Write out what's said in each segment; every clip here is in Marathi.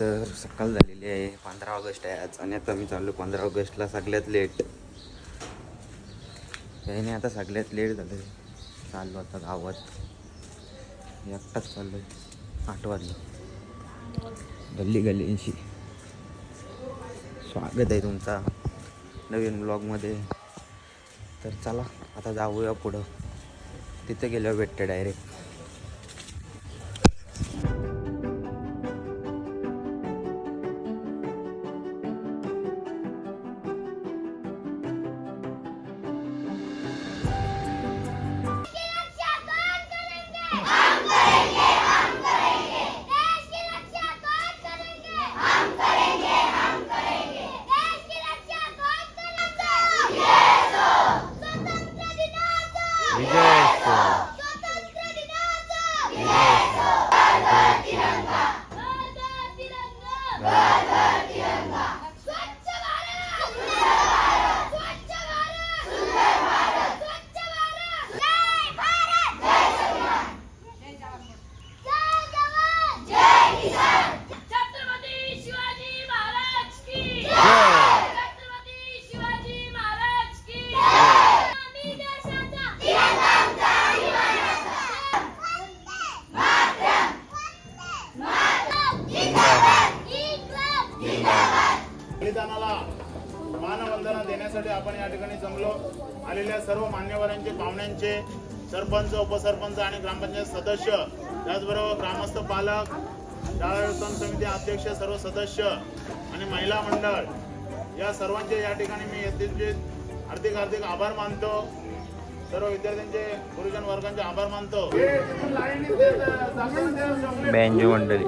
तर सकाळ झालेली आहे, 15 ऑगस्ट आहे आज. आणि आता मी चाललो 15 ऑगस्टला सगळ्यात लेट. त्याने आता सगळ्यात लेट झालं. चाललो आता गावात, एकटाच चाललो आहे. 8 वाजलं. गल्ली गल्लींशी स्वागत आहे तुमचा नवीन ब्लॉगमध्ये. तर चला आता जाऊया पुढं, तिथे गेल्यावर भेटते डायरेक्ट. मानवंदना देण्यासाठी आपण या ठिकाणी जमलो. आलेल्या सर्व मान्यवरांचे, पाहुण्यांचे, सरपंच, उपसरपंच आणि ग्रामपंचायत सदस्य, त्याचबरोबर ग्रामस्थ, पालक, शाळा समिती अध्यक्ष, सर्व सदस्य आणि महिला मंडळ, या सर्वांचे या ठिकाणी मी येथील हार्दिक आभार मानतो. सर्व विद्यार्थ्यांचे, गुरुजन वर्गांचे आभार मानतो. बँजो मंडळी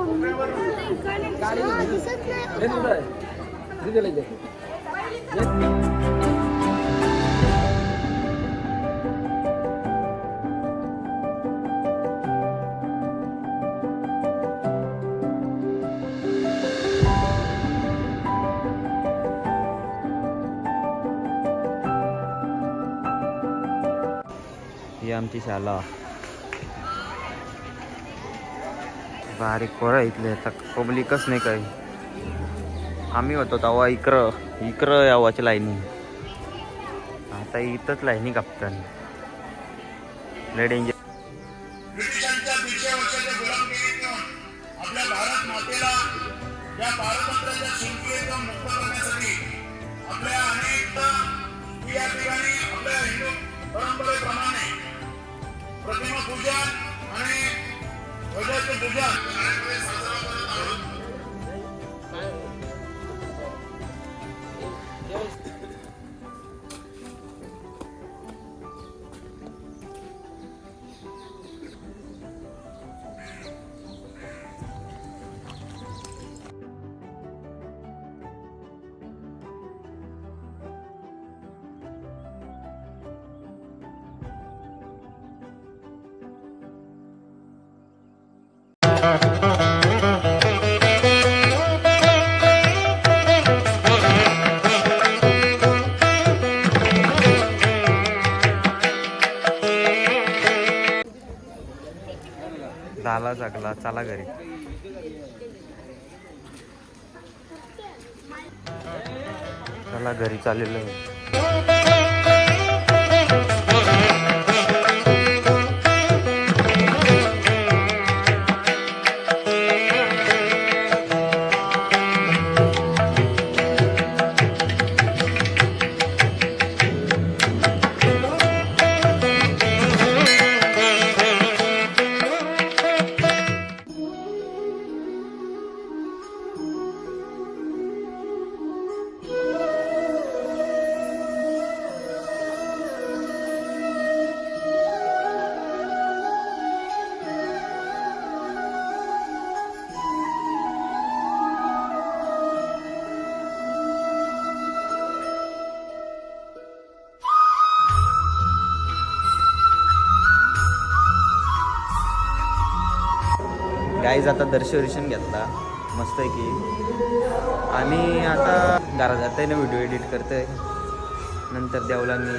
ही आमची शाळा. बारीक पोरं इथले, आता पब्लिकच नाही काही. आम्ही होतो तेव्हा इकडं यावाच्या लाईनी, आता इथंच लाईनी कापतात. लय डेंजर. ब्रिटिशांच्या 200 वर्षाच्या गुलामगिरीतून आपल्या भारत मातेला या पारतंत्र्याच्या शृंखलेतून मुक्त करण्यासाठी आपल्या अनेक या ठिकाणी आपल्या हिंदू परंपरेप्रमाणे प्रतिमा पूजन आणि ध्वजाचे पूजन झाला जगला. चला घरी. चला घरी चाललेलो आहे. गाईज आता दर्शन घेतला मस्त आहे की. आणि आता घरात जाता ना व्हिडिओ एडिट करतोय. नंतर देवला मी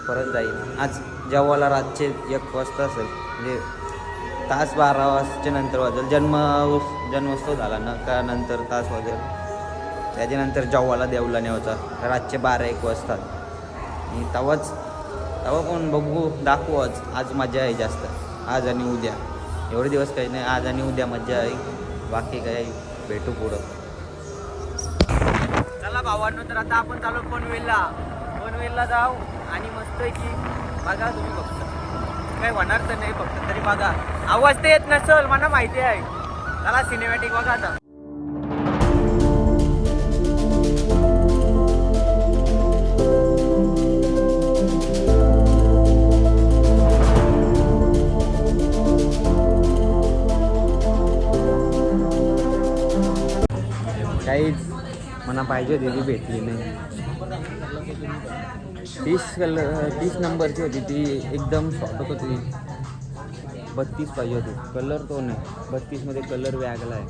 परत जाईल. आज जेवायला रातचे 1 वाजता असेल, म्हणजे तास 12 वाजच्या नंतर वाजेल. जन्मोत्सव झाला ना का नंतर तास वाजेल. त्याच्यानंतर जेवायला देवला न्यायचा रातचे 12-1 वाजतात. आणि तेव्हा पण बघू दाखवूच. आज मजा आहे जास्त, आज आणि उद्या. एवढे दिवस काही नाही, आज आणि उद्या मजा आहे. बाकी काही भेटू पुढं. चला भावांनो, तर आता आपण चालू पनवेलला जाऊ आणि मस्त की बघा तुम्ही फक्त काही होणार तर नाही, फक्त तरी बघा. आवाज तर येत नसेल मला माहिती आहे. चला सिनेमॅटिक बघा आता. काहीच मला पाहिजे होती ती भेटली नाही. 30 नंबरची होती ती, एकदम शॉर्ट होती. 32 पाहिजे होती. कलर तो नाही, 32मध्ये कलर वेगळा आहे.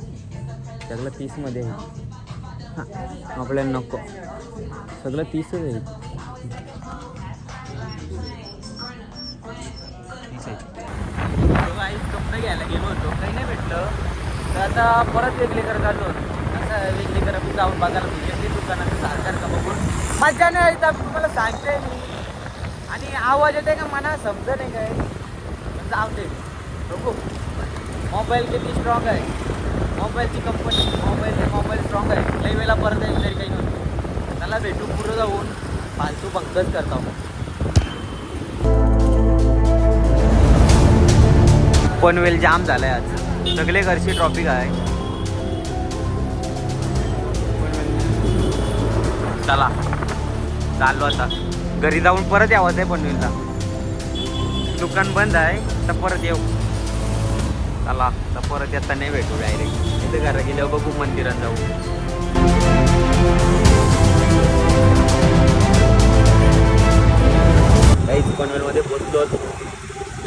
सगळं 30मध्ये आहे. हां आपल्याला नको, सगळं 30च आहे. कपडे घ्यायला गेलो होतो, काही नाही भेटलं. तर आता परत वेगळी करत आलो. असं वेगळी करत जाऊन बघायला भेटली दुकानात सारखं का बघून मजा नाही येत. तुम्हाला सांगते मी. आणि आवाज येते का मना समजत नाही काय. जाऊ दे बघू. मोबाईल किती स्ट्रॉंग आहे, मोबाईलची कंपनी, मोबाईल स्ट्रॉंग आहे. लई वेळेला परत येईल तरी काही नव्हतं. त्याला भेटू पुढं जाऊन फालतू पंकज करता. पनवेल जाम झालाय आज, सगळे घरची ट्रॉफिक आहे. चला चाललो आता घरी जाऊन परत यावंच आहे. पनवेलला दुकान बंद आहे तर परत येऊ. चला तर परत येता नाही भेटू डायरेक्ट. इथे घरा गेल्यावर बघू, मंदिरात जाऊ. काहीच पनवेलमध्ये पोचलो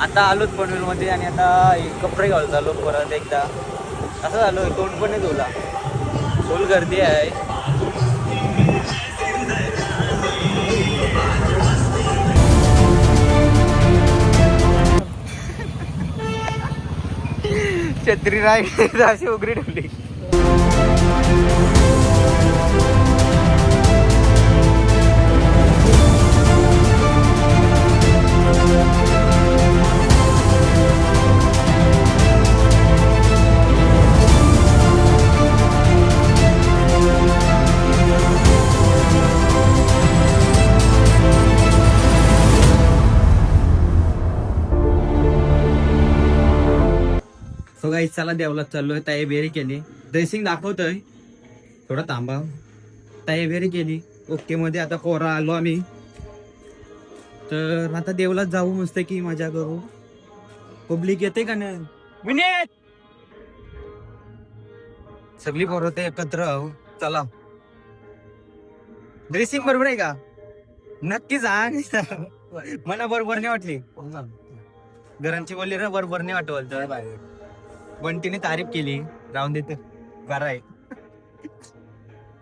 आता, आलोच पनवेलमध्ये. आणि आता कपडे घालून झालो परत एकदा. असं झालो तोंड पण नाही धुला, फुल गर्दी आहे. छत्री राहिली अशी उघडी ठेवली. गाईस चला देवलात चाललोय. तयारी केली, ड्रेसिंग दाखवतोय. थोडा थांबा. तयारी केली ओके मध्ये. आता पोरा आलो आम्ही, तर आता देवलात जाऊ. मस्त की मजा करू. पब्लिक येते का नाही विनेत, सगळी पोरं ते एकत्र आहो. चला ड्रेसिंग बरोबर आहे का नक्की सांग. मला बरोबर नाही वाटली. घरांची बोलली ना बरोबर नाही वाटवल. बंटीने तारीफ केली, राहून देत बरं आहे.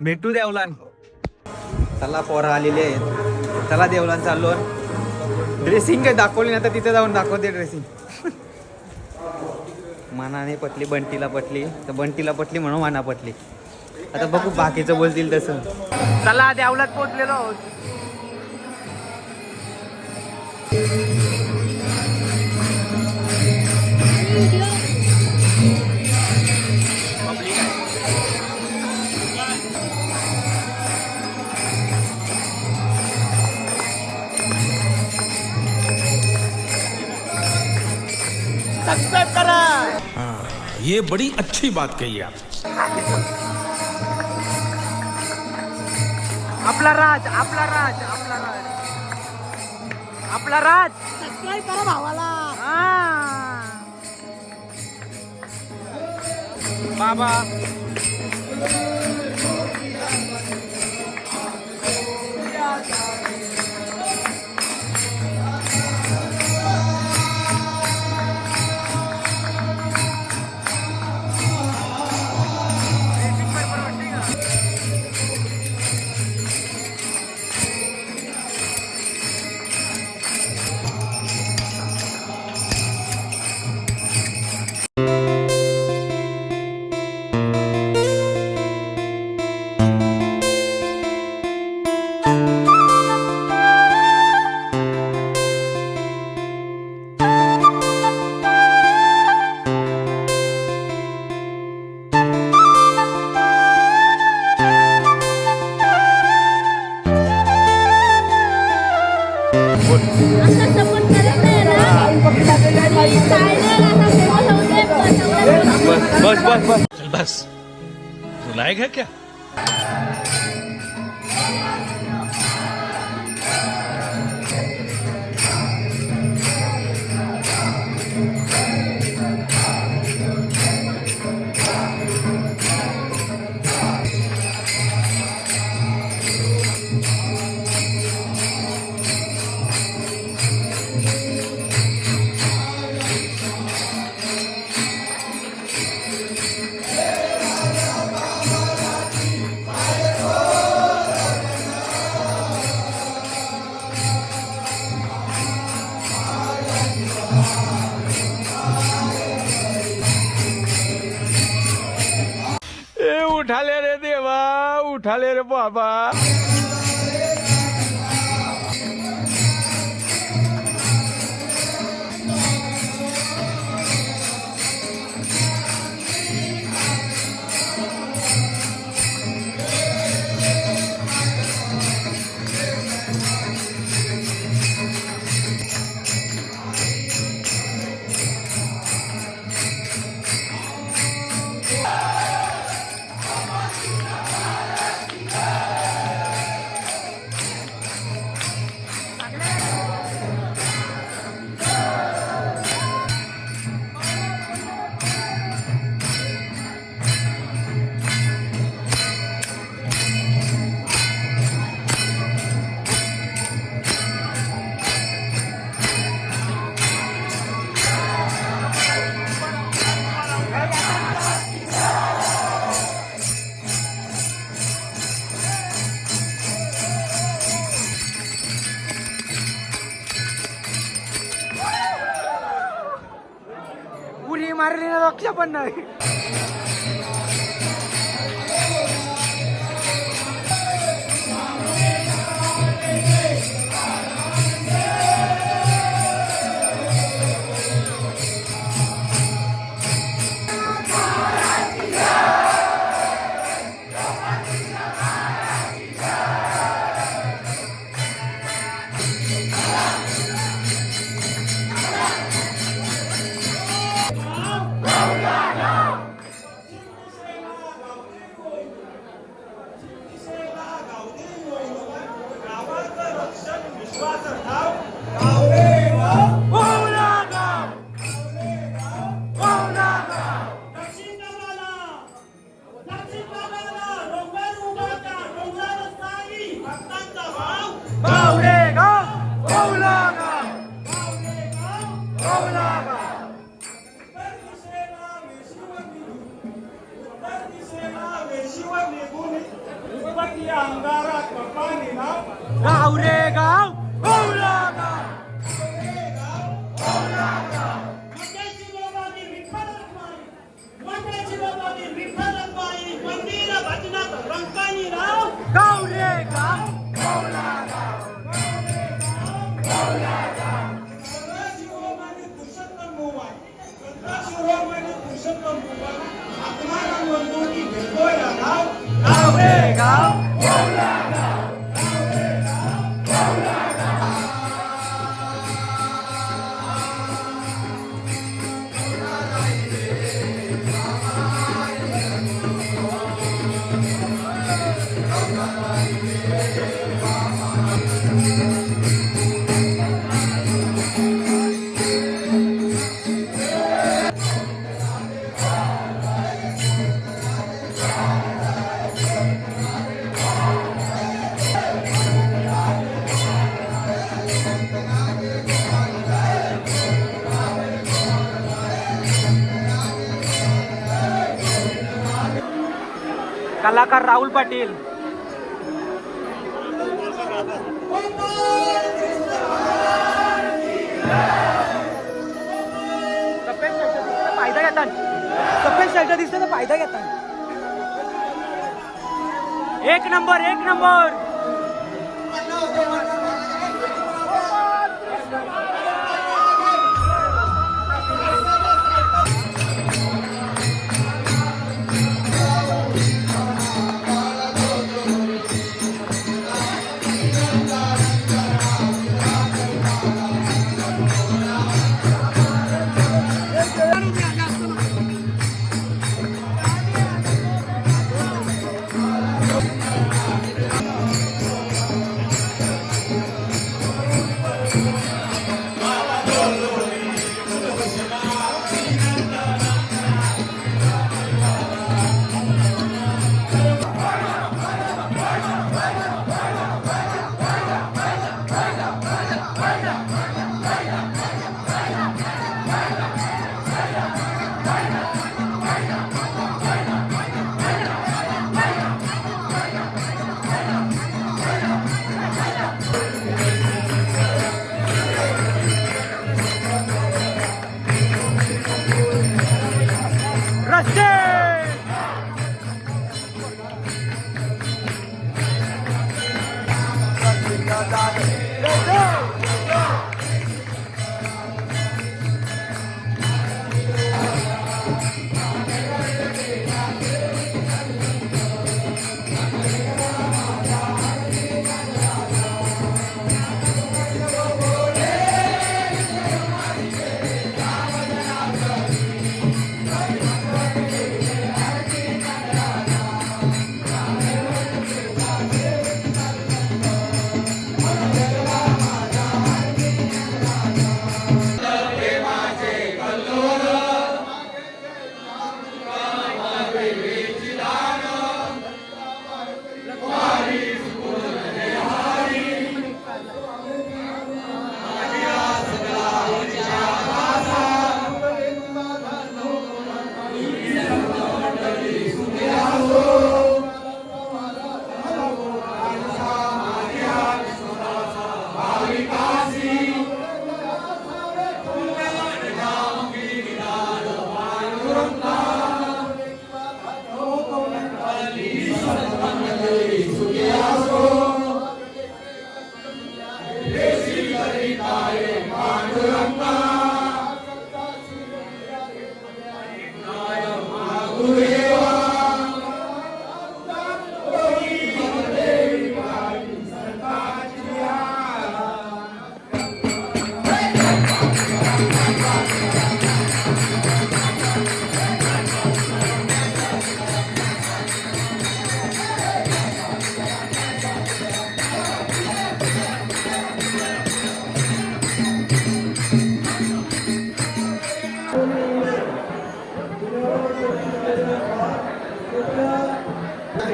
भेटू देवलान. चला पोरं आलेले आहेत. चला देवलान चाललो. ड्रेसिंग काही दाखवली ना तर तिथे जाऊन दाखवते ड्रेसिंग. मनाने पटली, बंटीला पटली, तर बंटीला पटली म्हणून मना पटली. आता बघू बाकीचं बोलतील तसं. चला देवलात पोहोचलेलो आहोत. सब्सक्राइब करा. हाँ, ये बड़ी अच्छी बात कही आप. आपला राज, आपला राज, आपला राज, आपला राज. सबस्क्राईब करा भावाला. बाबा बस बस बस चल बस रुलाएगा क्या. उठाले रे देवा, उठाले रे बाबा. उडी मारली ना लक्ष पण नाही. कलाकार राहुल पाटील. सफेद शर्ट फायदा घेतात, सफेद शर्ट दिसतं तर फायदा घेतात. एक नंबर, एक नंबर.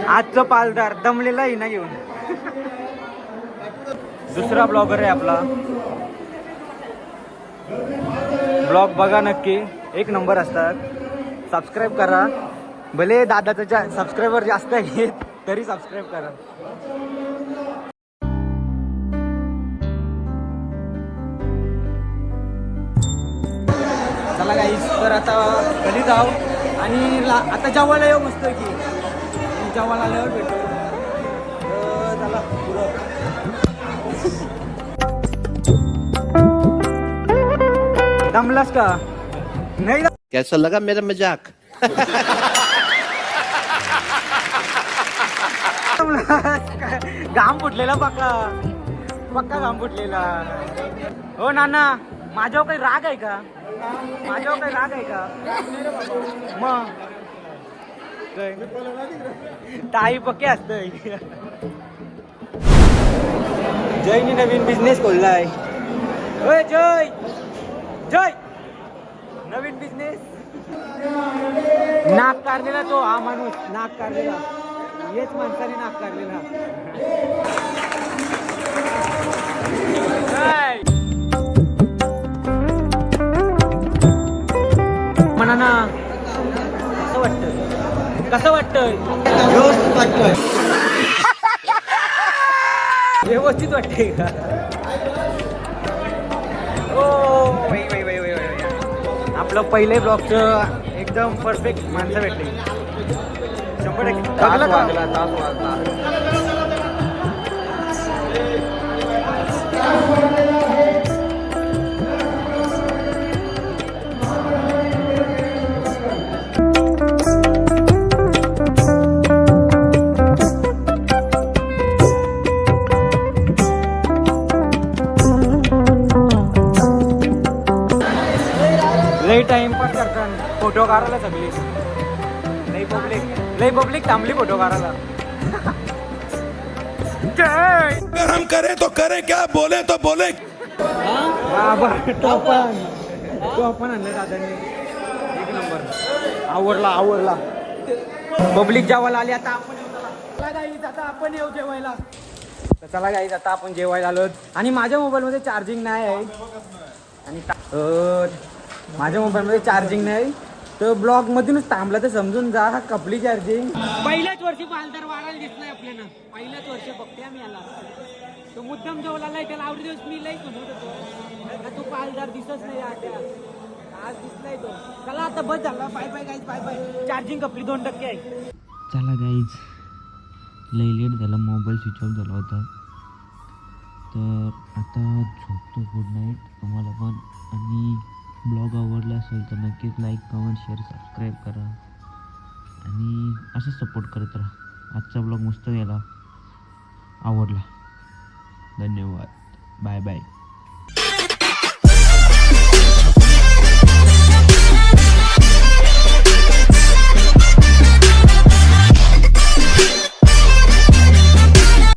आजचं पालदार दमलेला आहे ना घेऊन. दुसरा ब्लॉगर आहे आपला. ब्लॉग बघा नक्की, एक नंबर असतात. सबस्क्राईब करा. भले दादाचा सबस्क्रायबर जास्त आहेत तरी सबस्क्राईब करा. चला गाईस, तर आता कधी जाऊ आणि आता जेवायला येऊ मस्त की जेवायला आल्यावर भेटू. चला दमलास का नाही? कैसा लगा मेरा मजाक? घाम फुटलेला पक्का पक्का घाम फुटलेला. हो नाना, माझ्यावर काही राग आहे का? माझ्यावर काही राग आहे का? मग ताई पक्के असतंय. जयनी नवीन बिझनेस खोललाय. होय जय, जय नवीन बिझनेस. नाक काढलेला तो हा माणूस, नाक काढलेला. हेच माणसाने नाक काढलेला. म्हणा ना, कसं वाटतंय? कसं वाटतंय? व्यवस्थित वाटतंय. व्यवस्थित वाटतंय का? ओ वै वै वै वै वै. आपलं पहिले ब्लॉगचं एकदम परफेक्ट माणसं भेटली. 100% तास वाजला. लई टाइमपास करतात फोटो काढायला सगळी. लई पब्लिक थांबली फोटो काढायला. अगर हम करें तो करें क्या, बोले तो बोले. तो आपण आणलं दादाने. एक नंबर. आवडला. पब्लिक जेवायला आली. आता आपण येऊ जेवायला. चला गाईज, आता आपण जेवायला आलो. आणि माझ्या मोबाईलमध्ये चार्जिंग नाही आहे. आणि माझ्या मोबाईलमध्ये चार्जिंग नाही, तर ब्लॉग मधूनच थांबला तर समजून जा. कपली चार्जिंग. पहिल्याच वर्षी पालदार वाढायला दिसलाय आपल्याला. पहिल्याच वर्षी बघते आम्ही याला. तो मुद्दाम जेवला नाही. त्याला आवडी दिवस मी लई म्हणत होतो, तो पालदार दिसत नाही आज दिसलाय तो. चला आता बस झाला. Bye bye guys, bye bye. Charging कपली 2% आहे. चला गाईज, लई लेट झाला, मोबाईल स्विच ऑफ झाला होता. तर आता झोपतो. गुड नाईट तुम्हाला पण. आणि ब्लॉग आवडला असेल तर नक्कीच लाईक, कमेंट, शेअर, सबस्क्राईब करा. आणि असं सपोर्ट करत राहा. आजचा ब्लॉग मस्त गेला, आवडला. धन्यवाद. Bye bye.